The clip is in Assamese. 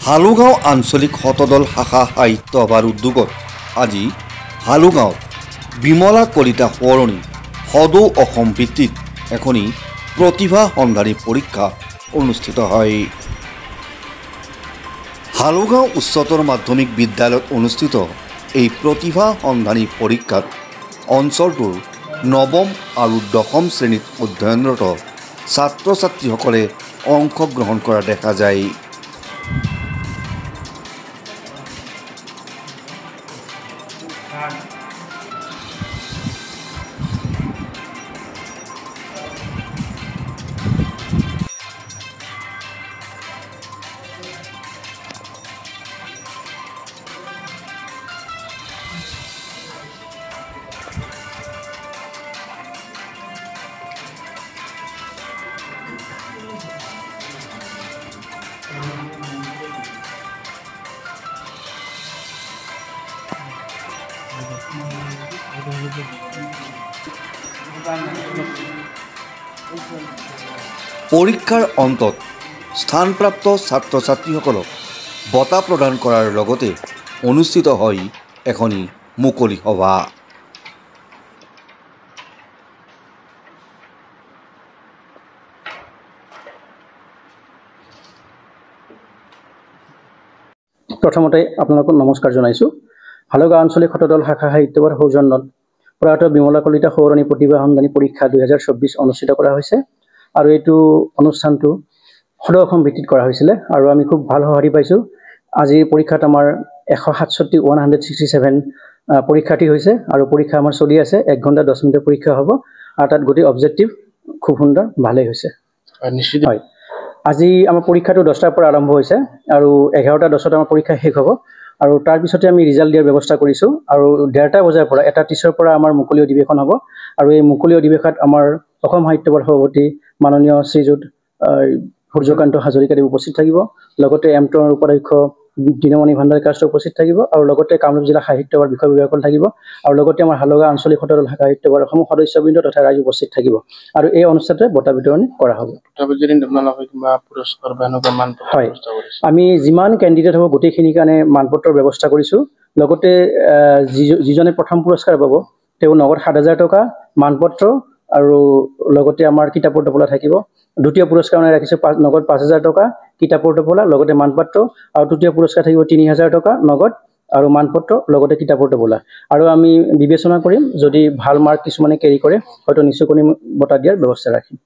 হালুগাঁও আঞ্চলিক শতদল শাখা সাহিত্য সভাৰ উদ্যোগত আজি হালুগাঁৱত বিমলা কলিতা সোঁৱৰণী সদৌ অসম ভিত্তিত এখনি প্ৰতিভা সন্ধানী পৰীক্ষা অনুষ্ঠিত হয়। হালুগাঁও উচ্চতৰ মাধ্যমিক বিদ্যালয়ত অনুষ্ঠিত এই প্ৰতিভা সন্ধানী পৰীক্ষাত অঞ্চলটোৰ নৱম আৰু দশম শ্ৰেণীত অধ্যয়নৰত ছাত্ৰ ছাত্ৰীসকলে অংশগ্ৰহণ কৰা দেখা যায়। পৰীক্ষাৰ অন্তত স্থানপ্ৰাপ্ত ছাত্ৰ ছাত্ৰীসকলক বঁটা প্ৰদান কৰাৰ লগতে অনুষ্ঠিত হয় এখনি মুকলি সভা। প্ৰথমতে আপোনালোকক নমস্কাৰ জনাইছোঁ। হালুগাঁও আঞ্চলিক শতদল শাখা সাহিত্য সভাৰ সৌজন্যত প্ৰয়াত বিমলা কলিতা সোঁৱৰণী প্ৰতিভা সন্ধানী পৰীক্ষা 2024 অনুষ্ঠিত কৰা হৈছে আৰু এইটো অনুষ্ঠানটো সদৌ অসম ভিত্তিত কৰা হৈছিলে আৰু আমি খুব ভাল সঁহাৰি পাইছোঁ। আজিৰ পৰীক্ষাত আমাৰ 167 পৰীক্ষাৰ্থী হৈছে আৰু পৰীক্ষা আমাৰ চলি আছে। 1 ঘণ্টা 10 মিনিটৰ পৰীক্ষা হ'ব আৰু তাত গোটেই অবজেক্টিভ খুব সুন্দৰ ভালেই হৈছে। নিশ্চিত হয়, আজি আমাৰ পৰীক্ষাটো 10টাৰ পৰা আৰম্ভ হৈছে আৰু 11টা 10ত আমাৰ পৰীক্ষা শেষ হ'ব আৰু তাৰ পিছতে আমি ৰিজাল্ট দিয়াৰ ব্যৱস্থা কৰিছোঁ আৰু 1:30 বজাৰ পৰা 1:30 পৰা আমাৰ মুকলি অধিৱেশন হ'ব আৰু এই মুকলি অধিৱেশনত আমাৰ অসম সাহিত্য সভাৰ সভাপতি মাননীয় শ্ৰীযুত সূৰ্যকান্ত হাজৰিকাদেৱ উপস্থিত থাকিব, লগতে এমটৰ উপাধ্যক্ষ দিনমণি ভাণ্ডাৰকাৰ উপস্থিত থাকিব আৰু লগতে কামৰূপ জিলা সাহিত্য সভাৰ বিষয় বিভাগসকল থাকিব আৰু লগতে আমাৰ হালুগাঁও আঞ্চলিক শতদল শাখা সাহিত্য সভাৰ অসম সদস্যবৃন্দ তথা ৰাইজ উপস্থিত থাকিব আৰু এই অনুষ্ঠানতে বঁটা বিতৰণি কৰা হ'ব। হয়, আমি যিমান কেণ্ডিডেট হ'ব গোটেইখিনিৰ কাৰণে মানপত্ৰৰ ব্যৱস্থা কৰিছোঁ। লগতে যিজনে প্ৰথম পুৰস্কাৰ পাব তেওঁ নগদ 7,000 টকা, মানপত্ৰ আৰু লগতে আমাৰ কিতাপৰ টোপোলা থাকিব। দ্বিতীয় পুৰস্কাৰ ৰাখিছোঁ নগদ 5,000 টকা, কিতাপৰ টোপোলা লগতে মানপত্ৰ আৰু তৃতীয় পুৰস্কাৰ থাকিব 3,000 টকা নগদ আৰু মানপত্ৰ লগতে কিতাপৰ টোপোলা আৰু আমি বিবেচনা কৰিম যদি ভাল মাৰ্ক কিছুমানে কেৰি কৰে হয়তো নিশ্চয়কৈ বঁটা দিয়াৰ ব্যৱস্থা ৰাখিম।